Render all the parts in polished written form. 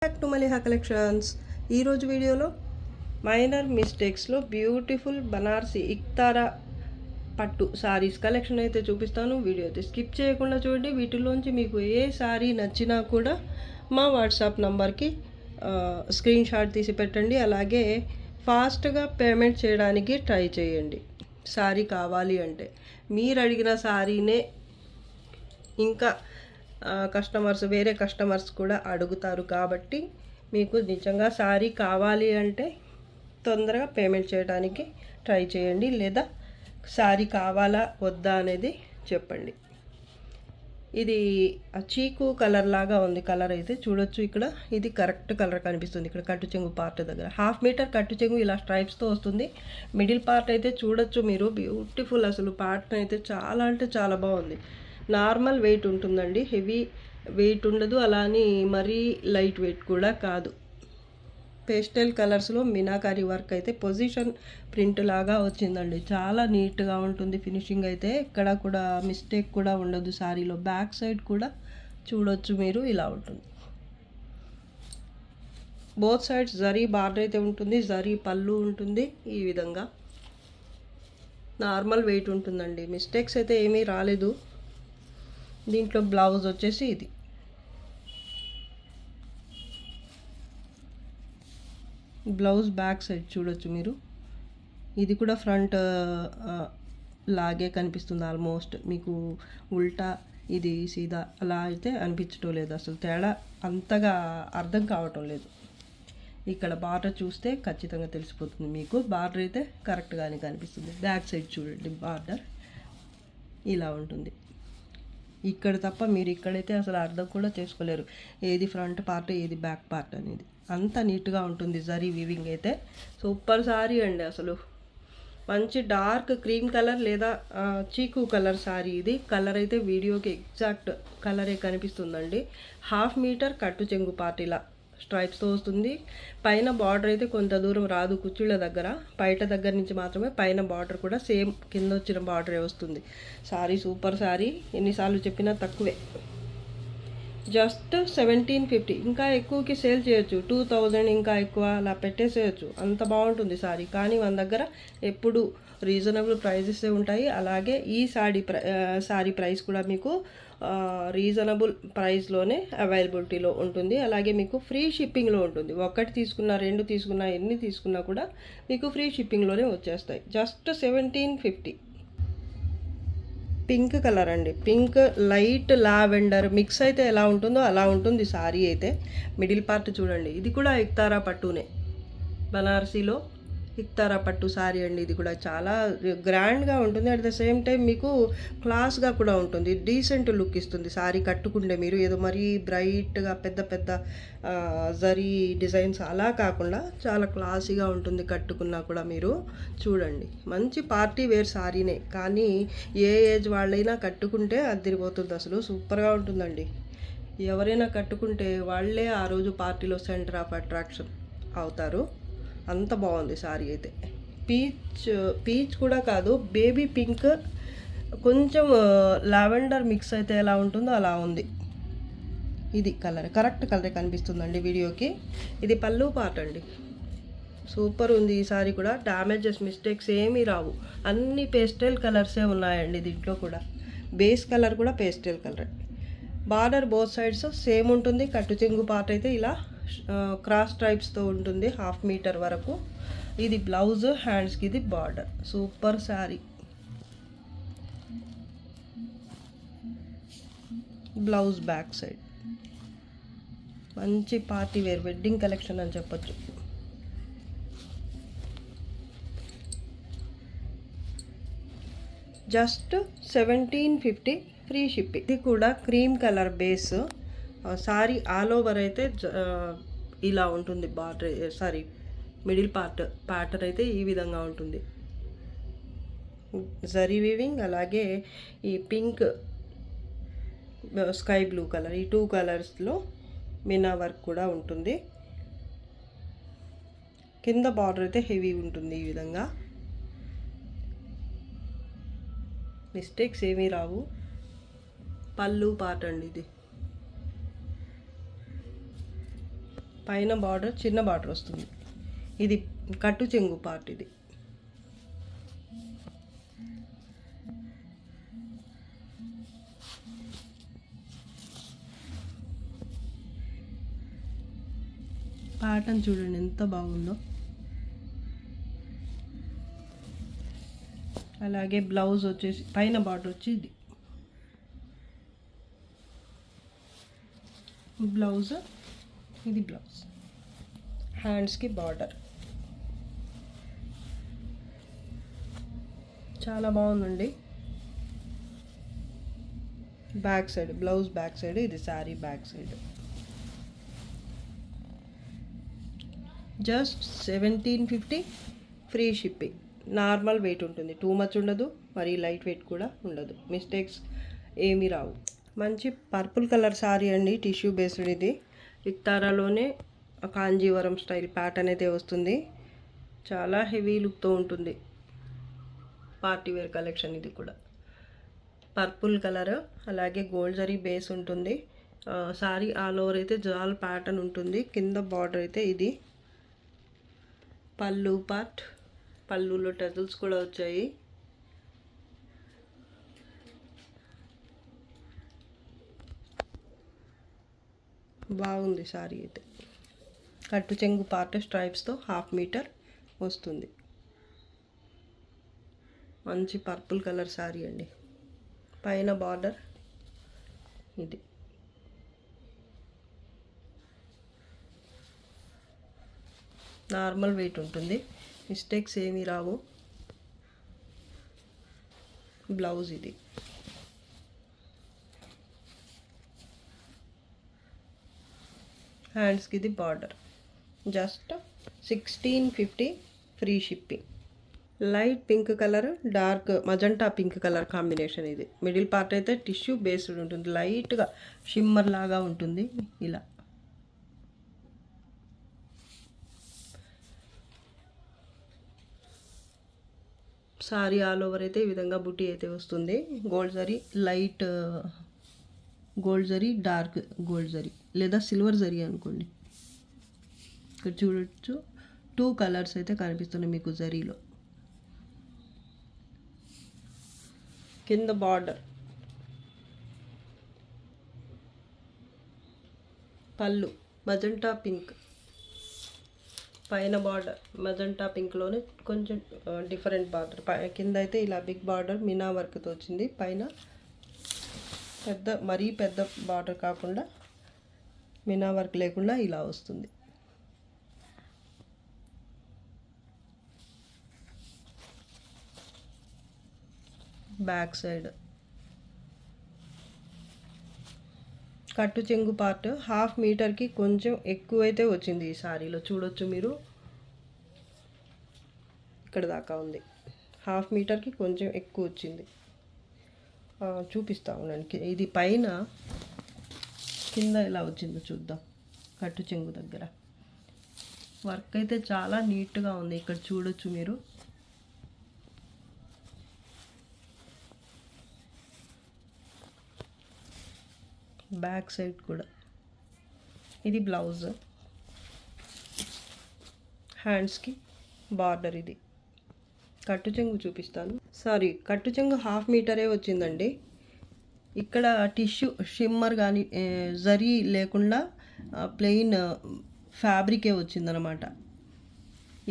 Back to Maliha collections. ఈరోజు వీడియోలో minor మిస్టేక్స్లో beautiful Banarasi Iktara పట్టు సారీస్ కలెక్షన్ అయితే చూపిస్తాను. వీడియో అయితే స్కిప్ చేయకుండా చూడండి. వీటిలోంచి మీకు ఏ సారీ నచ్చినా కూడా మా వాట్సాప్ నంబర్కి స్క్రీన్ షాట్ తీసి పెట్టండి. అలాగే ఫాస్ట్గా పేమెంట్ చేయడానికి ట్రై చేయండి. సారీ కావాలి అంటే మీరు అడిగిన సారీనే ఇంకా వేరే కస్టమర్స్ కూడా అడుగుతారు కాబట్టి మీకు నిజంగా సారీ కావాలి అంటే తొందరగా పేమెంట్ చేయడానికి ట్రై చేయండి, లేదా సారీ కావాలా వద్దా అనేది చెప్పండి. ఇది చీకు కలర్ లాగా ఉంది. కలర్ అయితే చూడొచ్చు. ఇక్కడ ఇది కరెక్ట్ కలర్ కనిపిస్తుంది. ఇక్కడ కట్టు చెంగు పార్ట్ దగ్గర 1/2 మీటర్ కట్టు చెంగు ఇలా స్ట్రైప్స్తో వస్తుంది. మిడిల్ పార్ట్ అయితే చూడొచ్చు మీరు, బ్యూటిఫుల్. అసలు పార్ట్ అయితే చాలా అంటే చాలా బాగుంది. నార్మల్ వెయిట్ ఉంటుందండి, హెవీ వెయిట్ ఉండదు, అలా అని మరీ లైట్ వెయిట్ కూడా కాదు. పేస్టల్ కలర్స్లో మీనాకారి వర్క్ అయితే పొజిషన్ ప్రింట్ లాగా వచ్చిందండి. చాలా నీట్గా ఉంటుంది ఫినిషింగ్ అయితే. ఎక్కడ కూడా మిస్టేక్ కూడా ఉండదు. సారీలో బ్యాక్ సైడ్ కూడా చూడొచ్చు మీరు, ఇలా ఉంటుంది. బోత్ సైడ్స్ జరీ బార్డర్ అయితే ఉంటుంది, జరీ పళ్ళు ఉంటుంది. ఈ విధంగా నార్మల్ వెయిట్ ఉంటుందండి, మిస్టేక్స్ అయితే ఏమీ రాలేదు. దీంట్లో బ్లౌజ్ వచ్చేసి ఇది. బ్లౌజ్ బ్యాక్ సైడ్ చూడొచ్చు మీరు. ఇది కూడా ఫ్రంట్ లాగే కనిపిస్తుంది ఆల్మోస్ట్. మీకు ఉల్టా ఇది సీదా అలా అయితే అనిపించడం లేదు. అసలు తేడా అంతగా అర్థం కావటం లేదు. ఇక్కడ బార్డర్ చూస్తే ఖచ్చితంగా తెలిసిపోతుంది మీకు. బార్డర్ అయితే కరెక్ట్గానే కనిపిస్తుంది. బ్యాక్ సైడ్ చూడండి, బార్డర్ ఇలా ఉంటుంది. ఇక్కడ తప్ప మీరు ఇక్కడైతే అసలు అర్థం కూడా చేసుకోలేరు ఏది ఫ్రంట్ పార్ట్ ఏది బ్యాక్ పార్ట్ అనేది. అంత నీట్గా ఉంటుంది. జరీ వీవింగ్ అయితే సూపర్ సారీ అండి. అసలు మంచి డార్క్ క్రీమ్ కలర్ లేదా చీకు కలర్ సారీ ఇది. కలర్ అయితే వీడియోకి ఎగ్జాక్ట్ కలరే కనిపిస్తుందండి. 1/2 మీటర్ కట్టు చెంగు పార్ట్ ఇలా స్ట్రైప్స్తో వస్తుంది. పైన బార్డర్ అయితే కొంత దూరం రాదు, కుర్చీల దగ్గర పైట దగ్గర నుంచి మాత్రమే. పైన బార్డర్ కూడా సేమ్ కింద వచ్చిన బార్డరే వస్తుంది. సారీ సూపర్ సారీ, ఎన్నిసార్లు చెప్పినా తక్కువే. జస్ట్ 1750. ఇంకా ఎక్కువకి సేల్ చేయొచ్చు, 2000 ఇంకా ఎక్కువ అలా పెట్టేసేయచ్చు. అంత బాగుంటుంది సారీ. కానీ మన దగ్గర ఎప్పుడు రీజనబుల్ ప్రైజెస్ ఉంటాయి. అలాగే ఈ సారీ ప్రైస్ కూడా మీకు రీజనబుల్ ప్రైస్లోనే అవైలబిలిటీలో ఉంటుంది. అలాగే మీకు ఫ్రీ షిప్పింగ్లో ఉంటుంది. ఒకటి తీసుకున్నా, 2 తీసుకున్నా, ఎన్ని తీసుకున్నా కూడా మీకు ఫ్రీ షిప్పింగ్లోనే వచ్చేస్తాయి. జస్ట్ 1750. పింక్ కలర్ అండి. పింక్ లైట్ లావెండర్ మిక్స్ అయితే ఎలా ఉంటుందో అలా ఉంటుంది సారీ అయితే. మిడిల్ పార్ట్ చూడండి. ఇది కూడా ఇక్తారా పట్టునే, బనారసీలో ఇక్తారా పట్టు సారీ అండి. ఇది కూడా చాలా గ్రాండ్గా ఉంటుంది. అట్ ద సేమ్ టైం మీకు క్లాస్గా కూడా ఉంటుంది. డీసెంట్ లుక్ ఇస్తుంది సారీ కట్టుకుంటే. మీరు ఏదో మరీ బ్రైట్గా పెద్ద పెద్ద జరీ డిజైన్స్ అలా కాకుండా చాలా క్లాసీగా ఉంటుంది కట్టుకున్నా కూడా. మీరు చూడండి, మంచి పార్టీ వేర్ సారీనే, కానీ ఏ ఏజ్ వాళ్ళైనా కట్టుకుంటే అదిరిపోతుంది. అసలు సూపర్గా ఉంటుందండి. ఎవరైనా కట్టుకుంటే వాళ్ళే ఆ రోజు పార్టీలో సెంటర్ ఆఫ్ అట్రాక్షన్ అవుతారు. అంత బాగుంది సారీ అయితే. పీచ్ కూడా కాదు, బేబీ పింక్, కొంచెం లావెండర్ మిక్స్ అయితే ఎలా ఉంటుందో అలా ఉంది. ఇది కలర్ కరెక్ట్ కలరే కనిపిస్తుందండి వీడియోకి. ఇది పళ్ళు పార్ట్ అండి. సూపర్ ఉంది ఈ సారీ కూడా. డ్యామేజెస్ మిస్టేక్స్ ఏమీ రావు. అన్ని పేస్టల్ కలర్సే ఉన్నాయండి దీంట్లో కూడా. బేస్ కలర్ కూడా pastel colour. Border both sides same ఉంటుంది. కట్టు చెంగు పార్ట్ అయితే ఇలా క్రాస్ స్ట్రైప్స్తో ఉంటుంది 1/2 మీటర్ వరకు. ఇది బ్లౌజ్, హ్యాండ్స్కి ఇది border. Super sari. Blouse back side మంచి పార్టీ వేర్ వెడ్డింగ్ కలెక్షన్ అని చెప్పొచ్చు. Just 1750 free shipping. ఇది కూడా cream colour base sorry. All over అయితే ఇలా ఉంటుంది. బార్డర్ మిడిల్ ప్యాటర్న్ అయితే ఈ విధంగా ఉంటుంది. జరీ వీవింగ్, అలాగే ఈ పింక్, స్కై బ్లూ కలర్, ఈ 2 కలర్స్లో మీనా వర్క్ కూడా ఉంటుంది. కింద బార్డర్ అయితే హెవీ ఉంటుంది. ఈ విధంగా మిస్టేక్స్ ఏమీ రావు. పళ్ళు పార్ట్ అండి ఇది. పైన బార్డర్ చిన్న బార్డర్ వస్తుంది. ఇది కట్టు చెంగు పార్ట్. ఇది ప్యాటర్న్ చూడండి ఎంత బాగుందో. అలాగే బ్లౌజ్ వచ్చేసి పైన బార్డర్ వచ్చి ఇది బ్లౌజ్, ఇది బ్లౌజ్. హ్యాండ్స్కి బార్డర్ చాలా బాగుందండి. Back side blouse back side, ఇది sari back side. Just 1750 free shipping. Normal weight ఉంటుంది, టూ మచ్ ఉండదు, మరి లైట్ వెయిట్ కూడా ఉండదు. మిస్టేక్స్ ఏమీ రావు. మంచి పర్పుల్ కలర్ శారీ అండి, టిష్యూ బేస్డ్. ఇది ఇక్తారాలోనే కాంజీవరం స్టైల్ ప్యాటర్న్ అయితే వస్తుంది. చాలా హెవీ లుక్తో ఉంటుంది. పార్టీ వేర్ కలెక్షన్ ఇది కూడా. పర్పుల్ కలర్ అలాగే గోల్డ్ జరీ బేస్ ఉంటుంది. శారీ ఆల్ ఓవర్ అయితే జాల్ ప్యాటర్న్ ఉంటుంది. కింద బార్డర్ అయితే ఇది పళ్ళు పార్ట్. పళ్ళులో టజల్స్ కూడా వచ్చాయి. బాగుంది శారీ అయితే. కట్టు చెంగు పార్ట్ స్ట్రైప్స్తో 1/2 మీటర్ వస్తుంది. మంచి పర్పుల్ కలర్ శారీ అండి. పైన బార్డర్ ఇది. నార్మల్ వెయిట్ ఉంటుంది, మిస్టేక్స్ ఏమీ రావు. బ్లౌజ్ ఇది. హ్యాండ్స్కి ఇది border. Just 1650 free shipping. Light pink colour, dark magenta pink colour combination. ఇది మిడిల్ పార్ట్ అయితే టిష్యూ బేస్డ్ ఉంటుంది, లైట్గా షిమ్మర్ లాగా ఉంటుంది. ఇలా సారీ ఆల్ ఓవర్ అయితే ఈ విధంగా బుటీ అయితే వస్తుంది. Gold zari, light gold zari, dark gold zari లేదా సిల్వర్ జరీ అనుకోండి. ఇక్కడ చూడొచ్చు 2 కలర్స్ అయితే కనిపిస్తున్నాయి మీకు జరీలో. కింద బార్డర్, పళ్ళు మజంటా పింక్, పైన బార్డర్ మజంటా పింక్లోనే కొంచెం డిఫరెంట్ బార్డర్. కింద అయితే ఇలా బిగ్ బార్డర్ మీనా వర్క్తో వచ్చింది. పైన మరీ పెద్ద బార్డర్ కాకుండా మీనా వర్క్ లేకుండా ఇలా వస్తుంది. బ్యాక్ సైడ్ కట్టు చెంగు పార్ట్ 1/2 మీటర్కి కొంచెం ఎక్కువైతే వచ్చింది ఈ శారీలో. చూడొచ్చు మీరు, ఇక్కడ దాకా ఉంది. 1/2 మీటర్కి కొంచెం ఎక్కువ వచ్చింది. చూపిస్తా ఉండండి. ఇది పైన కింద ఎలా వచ్చిందో చూద్దాం. కట్టు చెంగు దగ్గర వర్క్ అయితే చాలా నీట్గా ఉంది. ఇక్కడ చూడొచ్చు మీరు. బ్యాక్ సైడ్ కూడా ఇది బ్లౌజ్. హ్యాండ్స్కి బార్డర్. ఇది కట్టు చెంగు చూపిస్తాను. సారీ, కట్టు చెంగు 1/2 మీటరే వచ్చిందండి. ఇక్కడ టిష్యూ షిమ్మర్ కానీ జరీ లేకుండా ప్లెయిన్ ఫ్యాబ్రికే వచ్చిందనమాట.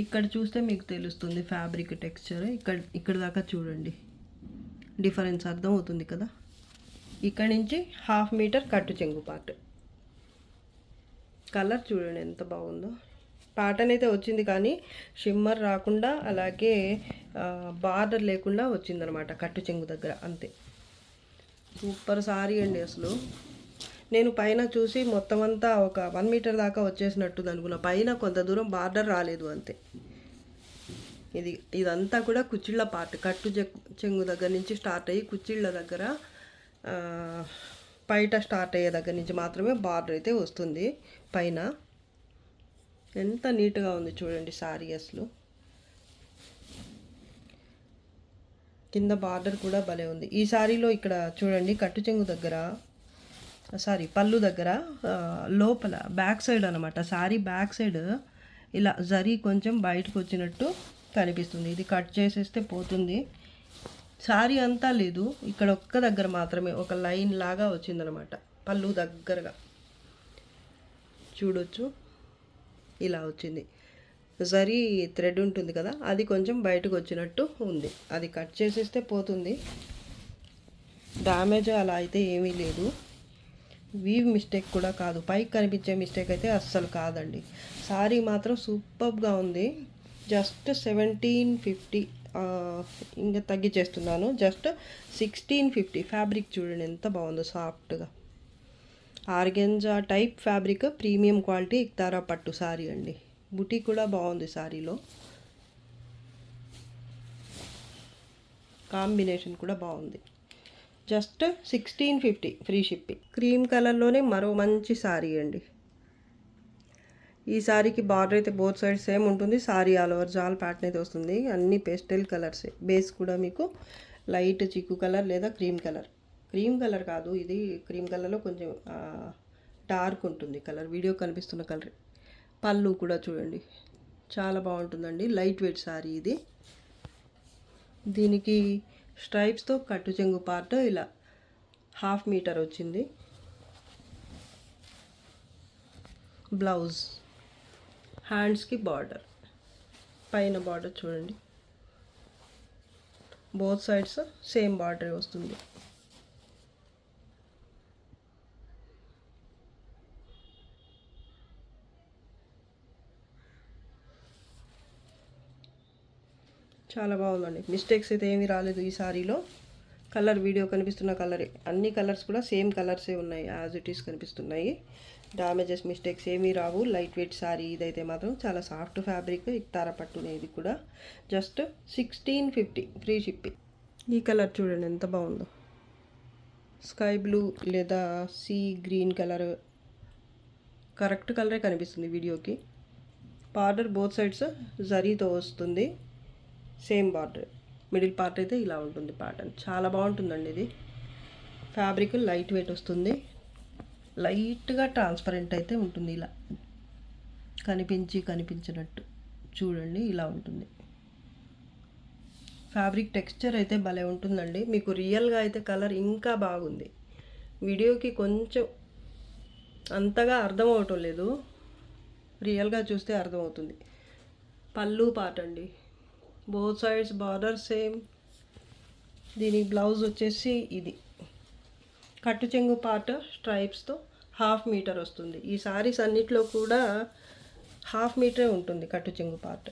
ఇక్కడ చూస్తే మీకు తెలుస్తుంది ఫ్యాబ్రిక్ టెక్స్చర్. ఇక్కడ దాకా చూడండి, డిఫరెన్స్ అర్థం అవుతుంది కదా. ఇక్కడ నుంచి 1/2 మీటర్ కట్టు చెంగు పార్ట్. కలర్ చూడండి ఎంత బాగుందో. ప్యాటర్న్ అయితే వచ్చింది కానీ షిమ్మర్ రాకుండా అలాగే బార్డర్ లేకుండా వచ్చిందనమాట కట్టు చెంగు దగ్గర. అంతే, సూపర్ సారీ అండి. అసలు నేను పైన చూసి మొత్తం అంతా ఒక 1 మీటర్ దాకా వచ్చేసినట్టుంది అనుకున్నా. పైన కొంత దూరం బార్డర్ రాలేదు అంతే. ఇదంతా కూడా కుచ్చిళ్ళ పార్ట్. కట్టు చెంగు దగ్గర నుంచి స్టార్ట్ అయ్యి కుచ్చిళ్ళ దగ్గర పైట స్టార్ట్ అయ్యే దగ్గర నుంచి మాత్రమే బార్డర్ అయితే వస్తుంది పైన. ఎంత నీట్గా ఉంది చూడండి సారీ. అసలు కింద బార్డర్ కూడా భలే ఉంది ఈ సారీలో. ఇక్కడ చూడండి కట్టు చెంగు దగ్గర సారీ పళ్ళు దగ్గర లోపల బ్యాక్ సైడ్ అనమాట, శారీ బ్యాక్ సైడ్ ఇలా జరీ కొంచెం బయటకు వచ్చినట్టు కనిపిస్తుంది. ఇది కట్ చేసేస్తే పోతుంది. శారీ అంతా లేదు, ఇక్కడ ఒక్క దగ్గర మాత్రమే ఒక లైన్ లాగా వచ్చిందనమాట. పళ్ళు దగ్గరగా చూడొచ్చు, ఇలా వచ్చింది. జరీ థ్రెడ్ ఉంటుంది కదా, అది కొంచెం బయటకు వచ్చినట్టు ఉంది. అది కట్ చేసేస్తే పోతుంది. డ్యామేజ్ అలా అయితే ఏమీ లేదు. వీవ్ మిస్టేక్ కూడా కాదు, పైకి కనిపించే మిస్టేక్ అయితే అస్సలు కాదండి. సారీ మాత్రం సూపర్గా ఉంది. జస్ట్ 1750, ఇంకా తగ్గించేస్తున్నాను, జస్ట్ 1650. ఫ్యాబ్రిక్ చూడండి ఎంత బాగుందో, సాఫ్ట్గా organza type fabric, premium quality ఇక్తారా పట్టు సారీ అండి. బుటీ కూడా బాగుంది సారీలో, కాంబినేషన్ కూడా బాగుంది. Just 1650 free shipping. క్రీమ్ కలర్లోనే మరో మంచి సారీ అండి. ఈ సారీకి బార్డర్ అయితే బోత్ సైడ్ సేమ్ ఉంటుంది. సారీ ఆల్ ఓవర్ జాల్ ప్యాటర్న్ అయితే వస్తుంది. అన్ని పేస్టల్ కలర్సే. బేస్ కూడా మీకు లైట్ చిక్కు కలర్ లేదా క్రీమ్ కలర్. క్రీమ్ కలర్ కాదు, ఇది క్రీమ్ కలర్లో కొంచెం డార్క్ ఉంటుంది కలర్, వీడియో కనిపిస్తున్న కలర్. పళ్ళు కూడా చూడండి చాలా బాగుంటుందండి. లైట్ వెయిట్ సారీ ఇది. దీనికి స్ట్రైప్స్తో కట్టు చెంగు పార్ట్ ఇలా 1/2 మీటర్ వచ్చింది. బ్లౌజ్, హ్యాండ్స్కి బార్డర్, పైన బార్డర్ చూడండి, బోత్ సైడ్స్ సేమ్ బార్డర్ వస్తుంది. చాలా బాగుందండి. మిస్టేక్స్ అయితే ఏమీ రాలేదు ఈ సారీలో. కలర్ వీడియో కనిపిస్తున్న కలరే, అన్ని కలర్స్ కూడా సేమ్ కలర్సే ఉన్నాయి, యాజ్ ఇట్ ఈస్ కనిపిస్తున్నాయి. డ్యామేజెస్ మిస్టేక్స్ ఏమీ రావు. లైట్ వెయిట్ సారీ ఇదైతే మాత్రం చాలా సాఫ్ట్ ఫ్యాబ్రిక్, ఇక్తారా పట్టునే. ఇది కూడా జస్ట్ 1650 ఫ్రీ షిప్పింగ్. ఈ కలర్ చూడండి ఎంత బాగుందో, స్కై బ్లూ లేదా సీ గ్రీన్ కలర్, కరెక్ట్ కలరే కనిపిస్తుంది వీడియోకి. బార్డర్ బోత్ సైడ్స్ జరీతో వస్తుంది, సేమ్ బార్డర్. మిడిల్ పార్ట్ అయితే ఇలా ఉంటుంది ప్యాటర్న్. చాలా బాగుంటుందండి ఇది. ఫ్యాబ్రిక్ లైట్ వెయిట్ వస్తుంది, లైట్గా ట్రాన్స్పరెంట్ అయితే ఉంటుంది, ఇలా కనిపించినట్టు చూడండి, ఇలా ఉంటుంది. ఫ్యాబ్రిక్ టెక్స్చర్ అయితే భలే ఉంటుందండి. మీకు రియల్గా అయితే కలర్ ఇంకా బాగుంది, వీడియోకి కొంచెం అంతగా అర్థం అవటం లేదు, రియల్గా చూస్తే అర్థమవుతుంది. పళ్ళు పార్ట్ అండి, బోత్ సైడ్స్ బార్డర్ సేమ్. దీనికి బ్లౌజ్ వచ్చేసి ఇది కట్టు చెంగు పార్ట్ స్ట్రైప్స్తో 1/2 మీటర్ వస్తుంది. ఈ సారీస్ అన్నిట్లో కూడా 1/2 మీటరే ఉంటుంది కట్టు చెంగు పార్ట్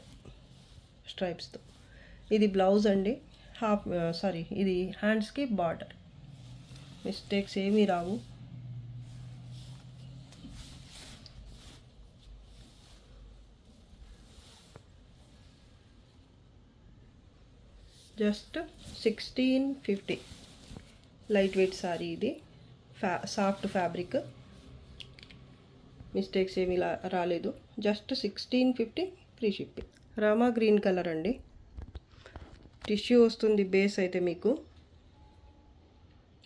స్ట్రైప్స్తో. ఇది బ్లౌజ్ అండి, ఇది హ్యాండ్స్కి బార్డర్. మిస్టేక్స్ ఏమీ రావు. జస్ట్ 1650 లైట్ వెయిట్ సారీ ఇది. సాఫ్ట్ ఫ్యాబ్రిక్, మిస్టేక్స్ ఏమీ రాలేదు. Just 1650 free shipping. Rama green colour అండి, టిష్యూ వస్తుంది బేస్ అయితే మీకు.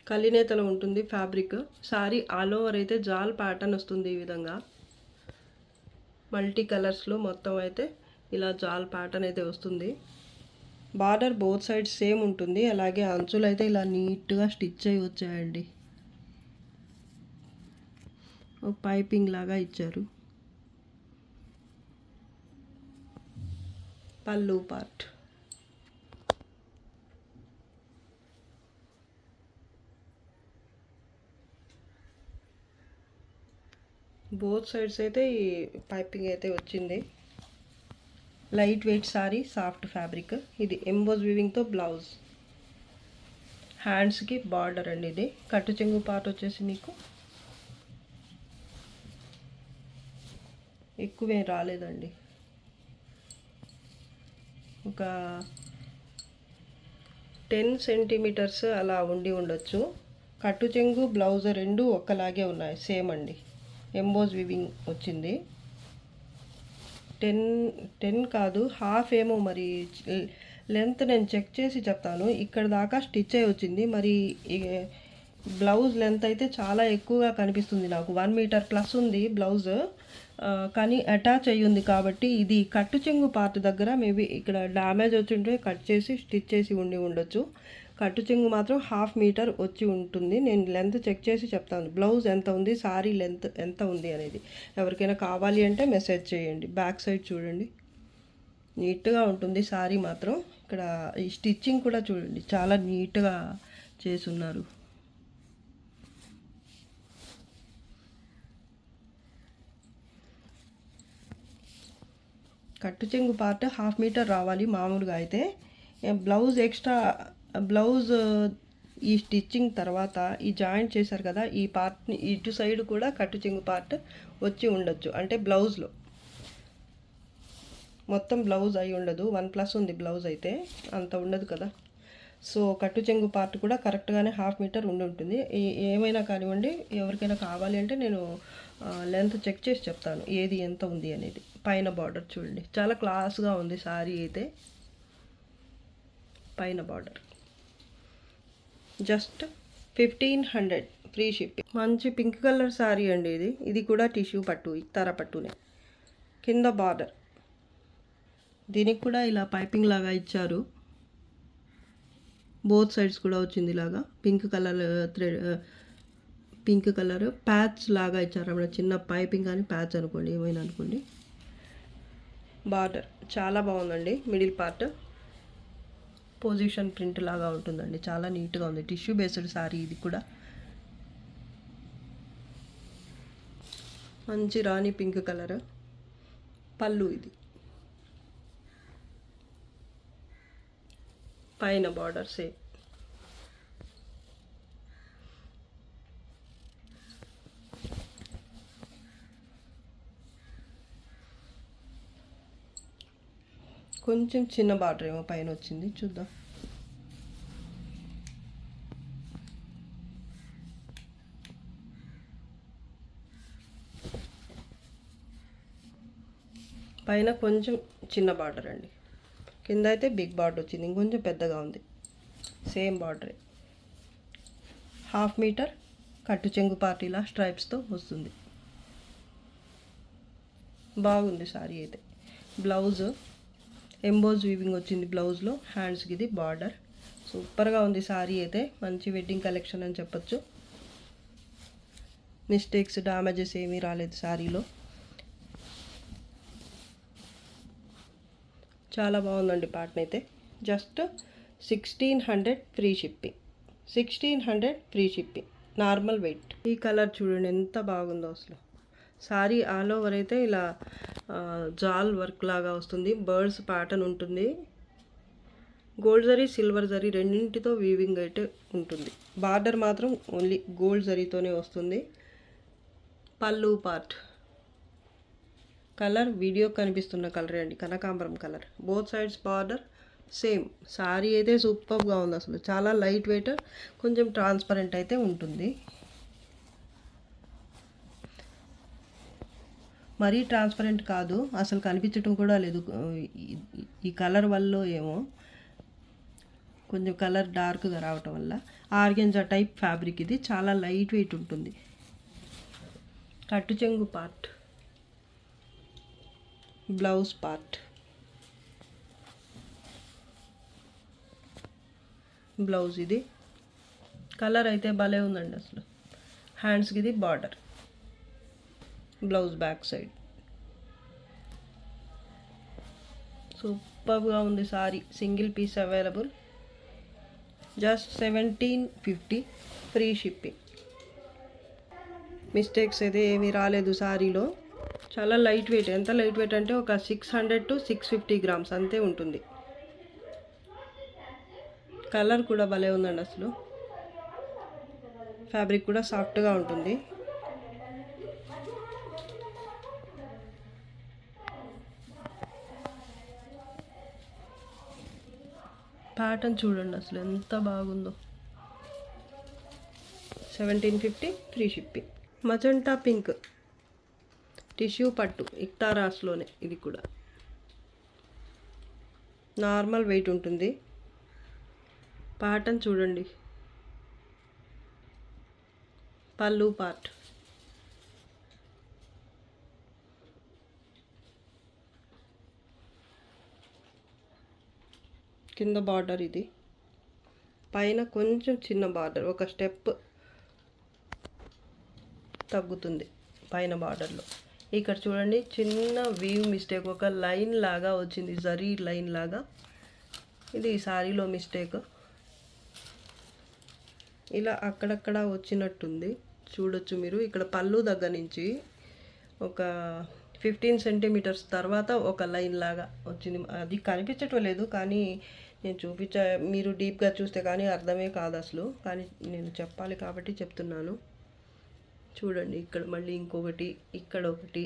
కలినేతలో ఉంటుంది ఫ్యాబ్రిక్. సారీ ఆల్ ఓవర్ అయితే జాల్ ప్యాటర్న్ వస్తుంది ఈ విధంగా. మల్టీ కలర్స్లో మొత్తం అయితే ఇలా జాల్ ప్యాటర్న్ అయితే వస్తుంది. బార్డర్ బోత్ సైడ్ సేమ్ ఉంటుంది. అలాగే అంచులు అయితే ఇలా నీట్గా స్టిచ్ అయి వచ్చాయండి, ఒక పైపింగ్ లాగా ఇచ్చారు. పళ్ళు పార్ట్, బోత్ సైడ్స్ అయితే ఈ పైపింగ్ అయితే వచ్చింది. Light weight sorry, soft fabric. ఇది ఎంబోజ్ వీవింగ్తో బ్లౌజ్, హ్యాండ్స్కి బార్డర్ అండి. ఇది కట్టు చెంగు పార్ట్ వచ్చేసి మీకు ఎక్కువే రాలేదండి, ఒక 10 సెంటీమీటర్స్ అలా ఉండి ఉండొచ్చు. కట్టు చెంగు బ్లౌజ్ రెండు ఒక్కలాగే ఉన్నాయి, సేమ్ అండి. ఎంబోజ్ వీవింగ్ వచ్చింది. 10 కాదు, 1/2 ఏమో, మరి లెంత్ నేను చెక్ చేసి చెప్తాను. ఇక్కడ దాకా స్టిచ్ అయి వచ్చింది, మరి బ్లౌజ్ లెంత్ అయితే చాలా ఎక్కువగా కనిపిస్తుంది నాకు. 1 మీటర్ ప్లస్ ఉంది బ్లౌజ్. కానీ అటాచ్ అయ్యి ఉంది కాబట్టి ఇది కట్టు చెంగు పార్ట్ దగ్గర మేబీ ఇక్కడ డ్యామేజ్ వచ్చి ఉంటే కట్ చేసి స్టిచ్ చేసి ఉండొచ్చు. కట్టు చెంగు మాత్రం 1/2 మీటర్ వచ్చి ఉంటుంది. నేను లెంత్ చెక్ చేసి చెప్తాను బ్లౌజ్ ఎంత ఉంది, సారీ లెంత్ ఎంత ఉంది అనేది. ఎవరికైనా కావాలి అంటే మెసేజ్ చేయండి. బ్యాక్ సైడ్ చూడండి, నీట్గా ఉంటుంది సారీ మాత్రం. ఇక్కడ ఈ స్టిచ్చింగ్ కూడా చూడండి చాలా నీట్గా చేసున్నారు. కట్టు చెంగు పార్ట్ 1/2 మీటర్ రావాలి మామూలుగా అయితే. బ్లౌజ్ ఈ స్టిచ్చింగ్ తర్వాత ఈ జాయింట్ చేశారు కదా, ఈ పార్ట్ని ఇటు సైడ్ కూడా కట్టు చెంగు పార్ట్ వచ్చి ఉండొచ్చు. అంటే బ్లౌజ్లో మొత్తం బ్లౌజ్ అయి ఉండదు. 1+ ఉంది బ్లౌజ్ అయితే, అంత ఉండదు కదా. సో కట్టు చెంగు పార్ట్ కూడా కరెక్ట్గానే 1/2 మీటర్ ఉంటుంది. ఏమైనా కానివ్వండి, ఎవరికైనా కావాలి అంటే నేను లెంత్ చెక్ చేసి చెప్తాను ఏది ఎంత ఉంది అనేది. పైన బార్డర్ చూడండి చాలా క్లాస్గా ఉంది సారీ అయితే. పైన బార్డర్ జస్ట్ 1500 ఫ్రీ షిప్పింగ్. మంచి పింక్ కలర్ సారీ అండి ఇది. ఇది కూడా టిష్యూ పట్టు, ఇక్తారా పట్టునే. కింద బార్డర్ దీనికి కూడా ఇలా పైపింగ్ లాగా ఇచ్చారు. బోత్ సైడ్స్ కూడా వచ్చింది ఇలాగా పింక్ కలర్ ప్యాచ్ లాగా ఇచ్చారు అన్నమాట. చిన్న పైపింగ్ కానీ ప్యాచ్ అనుకోండి, ఏమైనా అనుకోండి. బార్డర్ చాలా బాగుందండి. మిడిల్ పార్ట్ పొజిషన్ ప్రింట్ లాగా ఉంటుందండి, చాలా నీట్గా ఉంది. టిష్యూ బేస్డ్ సారీ ఇది కూడా. మంచి రాణి పింక్ కలర్ పళ్ళు. ఇది పైన బార్డర్ సేమ్. కొంచెం చిన్న బార్డర్ ఏమో పైన వచ్చింది, చూద్దాం. పైన కొంచెం చిన్న బార్డర్ అండి, కింద అయితే బిగ్ బార్డర్ వచ్చింది, ఇంకొంచెం పెద్దగా ఉంది. సేమ్ బార్డరే. 1/2 మీటర్ కట్టు చెంగు పార్టీలా స్ట్రైప్స్తో వస్తుంది. బాగుంది సారీ అయితే. బ్లౌజ్ ఎంబోజ్ వీవింగ్ వచ్చింది బ్లౌజ్లో. హ్యాండ్స్కి ఇది బార్డర్. సూపర్గా ఉంది సారీ అయితే. మంచి వెడ్డింగ్ కలెక్షన్ అని చెప్పొచ్చు. మిస్టేక్స్ డ్యామేజెస్ ఏమీ రాలేదు సారీలో. చాలా బాగుందండి ప్యాటర్న్ అయితే. Just 1600 free shipping. 1600 free shipping, normal wait. ఈ కలర్ చూడండి ఎంత బాగుందో అసలు. సారీ ఆల్ ఓవర్ అయితే ఇలా జాల్ వర్క్ లాగా వస్తుంది. బర్డ్స్ ప్యాటర్న్ ఉంటుంది. గోల్డ్ జరీ సిల్వర్ జరీ రెండింటితో వీవింగ్ అయితే ఉంటుంది. బార్డర్ మాత్రం ఓన్లీ గోల్డ్ జరీతోనే వస్తుంది. పళ్ళు పార్ట్ కలర్ వీడియో కనిపిస్తున్న కలర్ అండి, కనకాంబరం colour. Both sides border same. Sorry అయితే సూపర్గా ఉంది అసలు. చాలా లైట్ వెయిట్, కొంచెం ట్రాన్స్పరెంట్ అయితే ఉంటుంది. మరీ ట్రాన్స్పరెంట్ కాదు, అసలు కనిపించడం కూడా లేదు. ఈ కలర్ వల్ల ఏమో కొంచెం కలర్ డార్క్గా రావటం వల్ల. ఆర్గెంజా టైప్ ఫ్యాబ్రిక్ ఇది, చాలా లైట్ వెయిట్ ఉంటుంది. కట్టు చెంగు పార్ట్, బ్లౌజ్ పార్ట్. బ్లౌజ్ ఇది. కలర్ అయితే భలే ఉందండి అసలు. హ్యాండ్స్కి ఇది బార్డర్. Blouse back side. సూపర్గా ఉంది sari. Single piece available. Just 1750 free shipping. Mistakes అయితే ఏమీ రాలేదు సారీలో. చాలా లైట్ వెయిట్. ఎంత లైట్ వెయిట్ అంటే ఒక 600 to 650 గ్రామ్స్ అంతే ఉంటుంది. కలర్ కూడా భలే ఉందండి అసలు. ఫ్యాబ్రిక్ కూడా సాఫ్ట్గా ఉంటుంది. ప్యాటర్న్ చూడండి అసలు ఎంత బాగుందో. 1750 free shipping. Magenta pink tissue పట్టు, ఇక్తారాస్లోనే. ఇది కూడా నార్మల్ వెయిట్ ఉంటుంది. ప్యాటర్న్ చూడండి పళ్ళు పార్ట్. కింద బార్డర్ ఇది, పైన కొంచెం చిన్న బార్డర్, ఒక స్టెప్ తగ్గుతుంది పైన బార్డర్లో. ఇక్కడ చూడండి చిన్న వీవ్ మిస్టేక్, ఒక లైన్ లాగా వచ్చింది, జరీ లైన్ లాగా. ఇది ఈ సారీలో మిస్టేక్. ఇలా అక్కడక్కడ వచ్చినట్టుంది, చూడొచ్చు మీరు. ఇక్కడ పళ్ళు దగ్గర నుంచి ఒక 15 సెంటీమీటర్స్ తర్వాత ఒక లైన్ లాగా వచ్చింది. అది కనిపించటం లేదు, కానీ నేను మీరు డీప్గా చూస్తే కానీ అర్థమే కాదు అసలు. కానీ నేను చెప్పాలి కాబట్టి చెప్తున్నాను. చూడండి ఇక్కడ మళ్ళీ ఇంకొకటి, ఇక్కడ ఒకటి,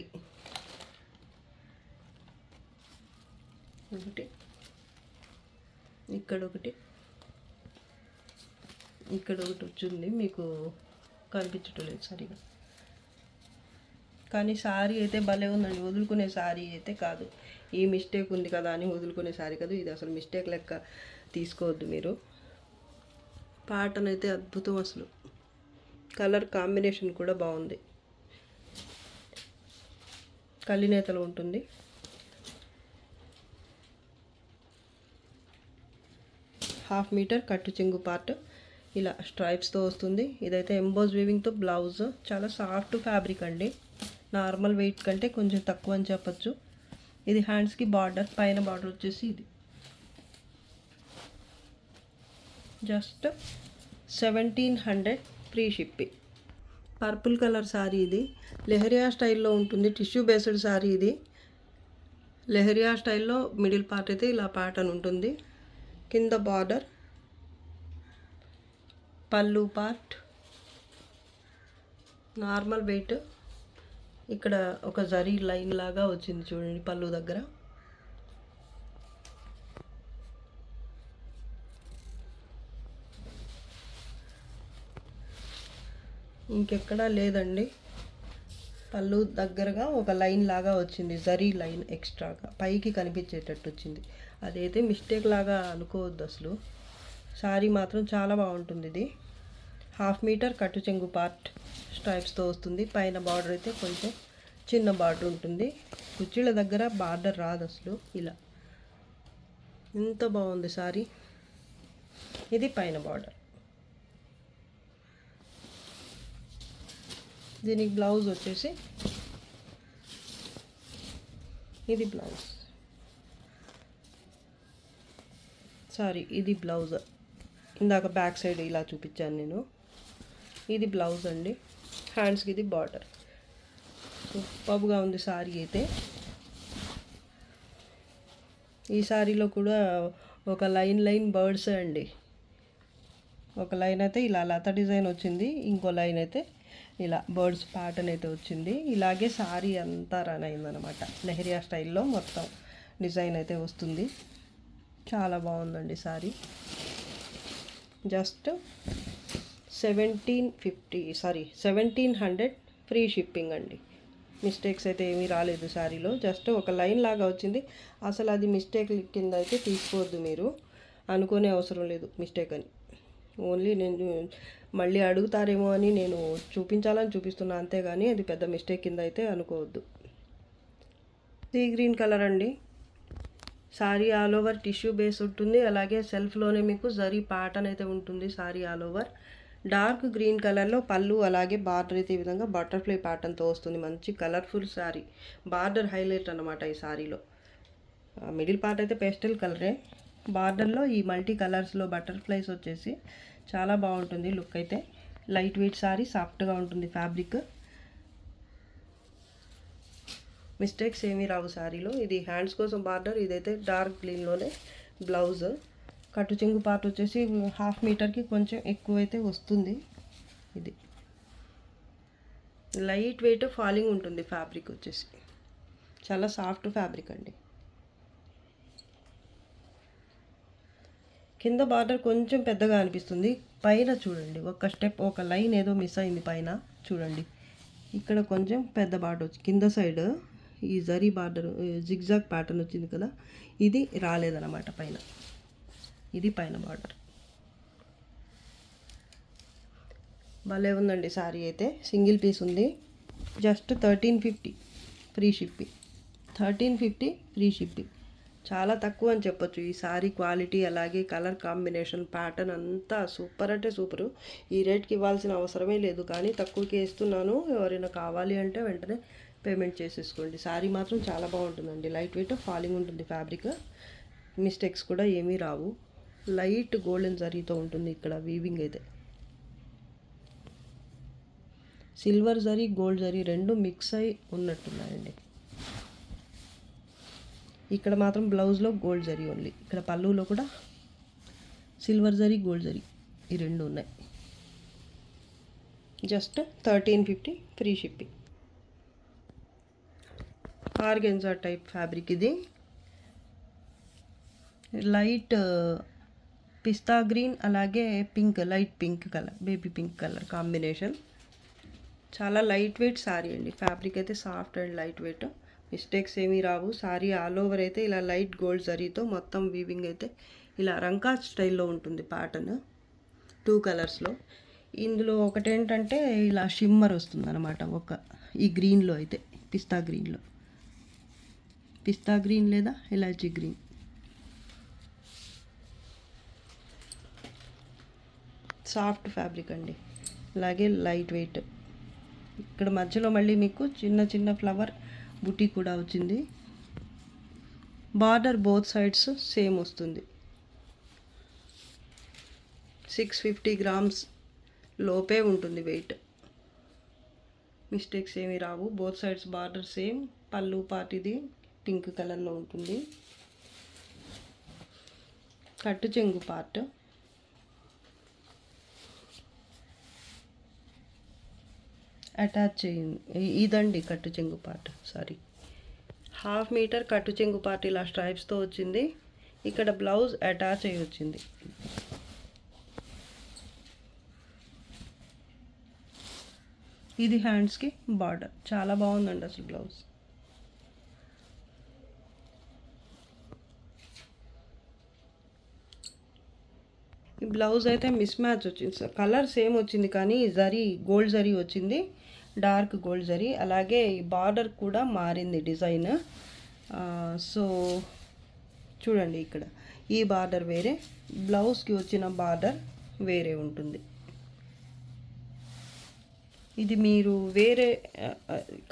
ఇక్కడ ఒకటి వచ్చింది, మీకు కనిపించటం లేదు సరిగా. కానీ శారీ అయితే భలే ఉందండి, వదులుకునే శారీ అయితే కాదు. ఈ మిస్టేక్ ఉంది కదా అని వదులుకునే శారీ కాదు ఇది, అసలు మిస్టేక్ లెక్క తీసుకోవద్దు మీరు. ప్యాటర్న్ అయితే అద్భుతం అసలు, కలర్ కాంబినేషన్ కూడా బాగుంది. కలినేతలు ఉంటుంది. హాఫ్ మీటర్ కట్టు చెంగు పార్ట్ ఇలా స్ట్రైప్స్తో వస్తుంది. ఇదైతే ఎంబోజ్ వీవింగ్తో బ్లౌజ్. చాలా సాఫ్ట్ ఫ్యాబ్రిక్ అండి, నార్మల్ వెయిట్ కంటే కొంచెం తక్కువ అని చెప్పచ్చు. ఇది హ్యాండ్స్కి బార్డర్, పైన బార్డర్ వచ్చేసి ఇది just 1700 free shipping. Purple colour sari ఇది, లెహరియా స్టైల్లో ఉంటుంది, టిష్యూ బేస్డ్ శారీ ఇది. లెహరియా స్టైల్లో మిడిల్ పార్ట్ అయితే ఇలా ప్యాటర్న్ ఉంటుంది. కింద బార్డర్, పళ్ళు పార్ట్ నార్మల్ వెయిట్. ఇక్కడ ఒక జరీ లైన్ లాగా వచ్చింది చూడండి పళ్ళు దగ్గర. ఇంకెక్కడా లేదండి, పళ్ళు దగ్గరగా ఒక లైన్ లాగా వచ్చింది, జరీ లైన్ ఎక్స్ట్రాగా పైకి కనిపించేటట్టు వచ్చింది. అదైతే మిస్టేక్ లాగా అనుకోవద్దు అసలు. శారీ మాత్రం చాలా బాగుంటుంది. ఇది హాఫ్ మీటర్ కట్టు చెంగు పార్ట్ స్ట్రైప్స్తో వస్తుంది. పైన బార్డర్ అయితే కొంచెం చిన్న బార్డర్ ఉంటుంది, కుర్చీల దగ్గర బార్డర్ రాదు అసలు. ఇలా ఎంత బాగుంది శారీ. ఇది పైన బార్డర్. దీనికి బ్లౌజ్ వచ్చేసి ఇది బ్లౌజ్, సారీ ఇది బ్లౌజ్. ఇందాక బ్యాక్ సైడ్ ఇలా చూపించాను నేను. ఇది బ్లౌజ్ అండి, హ్యాండ్స్కి ఇది బార్డర్. సూపర్గా ఉంది శారీ అయితే. ఈ శారీలో కూడా ఒక లైన్ బర్డ్స్ అండి. ఒక లైన్ అయితే ఇలా లత డిజైన్ వచ్చింది, ఇంకో లైన్ అయితే ఇలా బర్డ్స్ ప్యాటర్న్ అయితే వచ్చింది. ఇలాగే శారీ అంతా రన్ అయిందనమాట. లెహరియా స్టైల్లో మొత్తం డిజైన్ అయితే వస్తుంది. చాలా బాగుందండి శారీ. జస్ట్ 1700 ఫ్రీ షిప్పింగ్ అండి. మిస్టేక్స్ అయితే ఏమీ రాలేదు శారీలో, జస్ట్ ఒక లైన్ లాగా వచ్చింది. అసలు అది మిస్టేక్ కింద అయితే తీసుకోవద్దు మీరు, అనుకునే అవసరం లేదు మిస్టేక్ అని. ఓన్లీ నేను మళ్ళీ అడుగుతారేమో అని నేను చూపించాలని చూపిస్తున్నా, అంతేగాని అది పెద్ద మిస్టేక్ కింద అయితే అనుకోవద్దు. సీ గ్రీన్ కలర్ అండి, sari all over tissue base ఉంటుంది. అలాగే సెల్ఫ్లోనే మీకు జరీ ప్యాటర్న్ అయితే ఉంటుంది sari all over. Dark green కలర్లో పళ్ళు, అలాగే బార్డర్ అయితే ఈ విధంగా బటర్ఫ్లై ప్యాటర్న్తో వస్తుంది. మంచి కలర్ఫుల్ శారీ, బార్డర్ హైలైట్ అన్నమాట ఈ శారీలో. మిడిల్ పార్ట్ అయితే పేస్టల్ కలరే, బార్డర్లో ఈ మల్టీ కలర్స్లో బటర్ఫ్లైస్ వచ్చేసి చాలా బాగుంటుంది లుక్ అయితే. లైట్ వెయిట్ శారీ, సాఫ్ట్గా ఉంటుంది ఫ్యాబ్రిక్, మిస్టేక్స్ ఏమీ రావు శారీలో. ఇది హ్యాండ్స్ కోసం బార్డర్, ఇదైతే డార్క్ గ్రీన్లోనే బ్లౌజ్. కట్టు చెంగు పార్ట్ వచ్చేసి హాఫ్ మీటర్కి కొంచెం ఎక్కువైతే వస్తుంది. ఇది లైట్ వెయిట్ ఫాలింగ్ ఉంటుంది ఫ్యాబ్రిక్ వచ్చేసి, చాలా సాఫ్ట్ ఫ్యాబ్రిక్ అండి. కింద బార్డర్ కొంచెం పెద్దగా అనిపిస్తుంది, పైన చూడండి ఒక స్టెప్, ఒక లైన్ ఏదో మిస్ అయింది పైన చూడండి. ఇక్కడ కొంచెం పెద్ద బార్డర్ వచ్చి కింద సైడ్ ఈ జరీ బార్డర్ జిగ్జాగ్ ప్యాటర్న్ వచ్చింది కదా, ఇది రాలేదన్నమాట పైన. ఇది పైన బార్డర్. భలే ఉందండి శారీ అయితే. సింగిల్ పీస్ ఉంది. Just 1350 free shipping. 1350 free shipping. చాలా తక్కువ అని చెప్పొచ్చు. ఈ శారీ క్వాలిటీ అలాగే కలర్ కాంబినేషన్ ప్యాటర్న్ అంతా సూపర్ అంటే సూపరు. ఈ రేట్కి ఇవ్వాల్సిన అవసరమే లేదు, కానీ తక్కువకి ఇస్తున్నాను. ఎవరైనా కావాలి అంటే వెంటనే పేమెంట్ చేసేసుకోండి. శారీ మాత్రం చాలా బాగుంటుందండి. లైట్ వెయిట్ ఫాలింగ్ ఉంటుంది ఫ్యాబ్రిక్. మిస్టేక్స్ కూడా ఏమీ రావు. లైట్ గోల్డెన్ జరీతో ఉంటుంది ఇక్కడ వీవింగ్ అయితే. సిల్వర్ జరీ గోల్డ్ జరీ రెండు మిక్స్ అయి ఉన్నట్టున్నాయండి. ఇక్కడ మాత్రం బ్లౌజ్లో గోల్డ్ జరీ ఓన్లీ. ఇక్కడ పళ్ళులో కూడా సిల్వర్ జరీ గోల్డ్ జరీ ఈ రెండు ఉన్నాయి. Just 1350 free shipping. Organza type fabric ఇది. లైట్ పిస్తా గ్రీన్ అలాగే pink, light pink colour, baby pink colour combination. చాలా లైట్ వెయిట్ శారీ అండి. ఫ్యాబ్రిక్ అయితే soft and light weight. Mistakes ఏమీ రావు. శారీ ఆల్ ఓవర్ అయితే ఇలా లైట్ గోల్డ్ జరీతో మొత్తం వీవింగ్ అయితే ఇలా రంకా స్టైల్లో ఉంటుంది ప్యాటర్న్. 2 కలర్స్లో. ఇందులో ఒకటేంటంటే ఇలా షిమ్మర్ వస్తుంది అనమాట. ఈ గ్రీన్లో అయితే పిస్తా గ్రీన్ లేదా ఇలాచీ గ్రీన్. సాఫ్ట్ ఫ్యాబ్రిక్ అండి, అలాగే లైట్ వెయిట్. ఇక్కడ మధ్యలో మళ్ళీ మీకు చిన్న చిన్న ఫ్లవర్ బుటీ కూడా వచ్చింది. బార్డర్ బోత్ సైడ్స్ సేమ్ వస్తుంది. 650 గ్రామ్స్ లోపే ఉంటుంది వెయిట్. మిస్టేక్స్ ఏమీ రావు. Both sides border same. పళ్ళు పార్ట్ ఇది పింక్ కలర్లో ఉంటుంది. కట్టు చెంగు పార్ట్. అటాచ్ చేయండి. ఇదండి కట్టు చెంగు పార్ట్. సారీ, 1/2 మీటర్ కట్టు చెంగు పార్ట్ ఇలా స్ట్రైప్స్తో వచ్చింది. ఇక్కడ బ్లౌజ్ అటాచ్ అయ్యి వచ్చింది. ఇది హ్యాండ్స్కి బార్డర్. చాలా బాగుందండి అసలు బ్లౌజ్. ఈ బ్లౌజ్ అయితే మిస్ మ్యాచ్ వచ్చింది. కలర్ సేమ్ వచ్చింది కానీ జరీ గోల్డ్ జరీ వచ్చింది, డార్క్ గోల్డ్ జరీ. అలాగే ఈ బార్డర్ కూడా మారింది డిజైన్. సో చూడండి, ఇక్కడ ఈ బార్డర్ వేరే, బ్లౌజ్కి వచ్చిన బార్డర్ వేరే ఉంటుంది. ఇది మీరు వేరే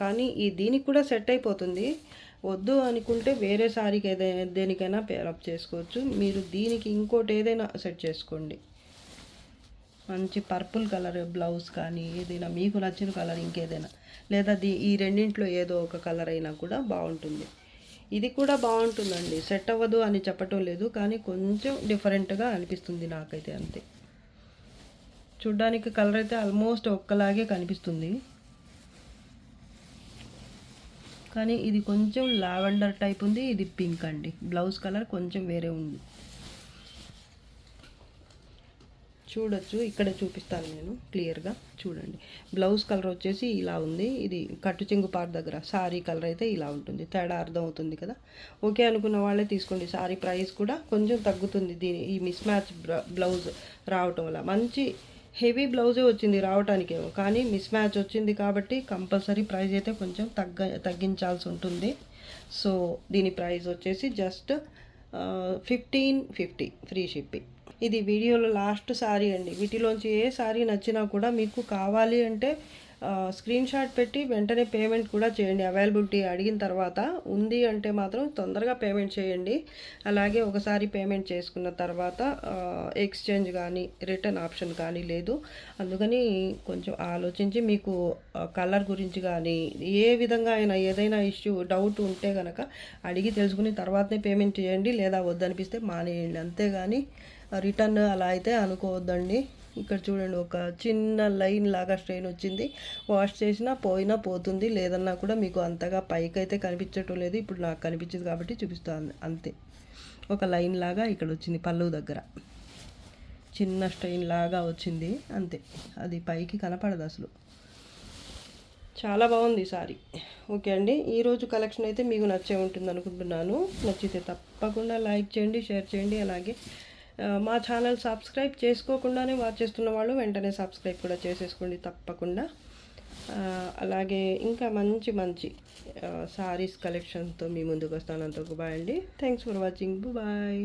కానీ దీనికి కూడా సెట్ అయిపోతుంది. వద్దు అనుకుంటే వేరే శారీకి ఏదైనా దేనికైనా పేరప్ చేసుకోవచ్చు. మీరు దీనికి ఇంకోటి ఏదైనా సెట్ చేసుకోండి. మంచి పర్పుల్ కలర్ బ్లౌజ్ కానీ ఏదైనా మీకు నచ్చిన కలర్ ఇంకేదైనా, లేదా ఈ రెండింట్లో ఏదో ఒక కలర్ అయినా కూడా బాగుంటుంది. ఇది కూడా బాగుంటుందండి. సెట్ అవ్వదు అని చెప్పటం లేదు, కానీ కొంచెం డిఫరెంట్గా అనిపిస్తుంది నాకైతే, అంతే. చూడ్డానికి కలర్ అయితే ఆల్మోస్ట్ ఒక్కలాగే కనిపిస్తుంది, కానీ ఇది కొంచెం లావెండర్ టైప్ ఉంది. ఇది పింక్ అండి. బ్లౌజ్ కలర్ కొంచెం వేరే ఉంది. చూడొచ్చు, ఇక్కడ చూపిస్తాను నేను క్లియర్గా. చూడండి, బ్లౌజ్ కలర్ వచ్చేసి ఇలా ఉంది. ఇది కట్టు చెంగు పార్ట్ దగ్గర సారీ కలర్ అయితే ఇలా ఉంటుంది. తేడా అర్థం అవుతుంది కదా. ఓకే అనుకున్న వాళ్ళే తీసుకోండి. సారీ ప్రైస్ కూడా కొంచెం తగ్గుతుంది ఈ మిస్ మ్యాచ్ బ్లౌజ్ రావటం వల్ల. మంచి హెవీ బ్లౌజే వచ్చింది రావటానికేమో, కానీ మిస్ మ్యాచ్ వచ్చింది కాబట్టి కంపల్సరీ ప్రైస్ అయితే కొంచెం తగ్గించాల్సి ఉంటుంది. సో దీని ప్రైస్ వచ్చేసి జస్ట్ 1550 ఫ్రీ షిప్పింగ్. ఇది వీడియోలో లాస్ట్ సారీ అండి. వీటిలోంచి ఏ సారీ నచ్చినా కూడా మీకు కావాలి అంటే స్క్రీన్ షాట్ పెట్టి వెంటనే పేమెంట్ కూడా చేయండి. అవైలబిలిటీ అడిగిన తర్వాత ఉంది అంటే మాత్రం తొందరగా పేమెంట్ చేయండి. అలాగే ఒకసారి పేమెంట్ చేసుకున్న తర్వాత ఎక్స్చేంజ్ కానీ రిటర్న్ ఆప్షన్ కానీ లేదు. అందుకని కొంచెం ఆలోచించి మీకు కలర్ గురించి కానీ ఏ విధంగా అయినా ఏదైనా ఇష్యూ డౌట్ ఉంటే కనుక అడిగి తెలుసుకుని తర్వాతనే పేమెంట్ చేయండి, లేదా వద్దనిపిస్తే మానేయండి. అంతేగాని రిటర్న్ అలా అయితే అనుకోవద్దండి. ఇక్కడ చూడండి, ఒక చిన్న లైన్ లాగా స్ట్రెయిన్ వచ్చింది. వాష్ చేసినా పోతుంది, లేదన్నా కూడా మీకు అంతగా పైకి అయితే కనిపించటం లేదు. ఇప్పుడు నాకు కనిపించింది కాబట్టి చూపిస్తాను, అంతే. ఒక లైన్ లాగా ఇక్కడ వచ్చింది పళ్ళు దగ్గర, చిన్న స్ట్రెయిన్ లాగా వచ్చింది, అంతే. అది పైకి కనపడదు అసలు. చాలా బాగుంది సారీ. ఓకే అండి, ఈరోజు కలెక్షన్ అయితే మీకు నచ్చే ఉంటుంది అనుకుంటున్నాను. నచ్చితే తప్పకుండా లైక్ చేయండి, షేర్ చేయండి, అలాగే మా ఛానల్ సబ్స్క్రైబ్ చేసుకోకుండానే వాచ్ చేస్తున్న వాళ్ళు వెంటనే సబ్స్క్రైబ్ కూడా చేసేసుకోండి తప్పకుండా. అలాగే ఇంకా మంచి మంచి సారీస్ కలెక్షన్తో మీ ముందుకు వస్తాను. అంతకు బాయ్ అండి. Thanks for watching. బాయ్.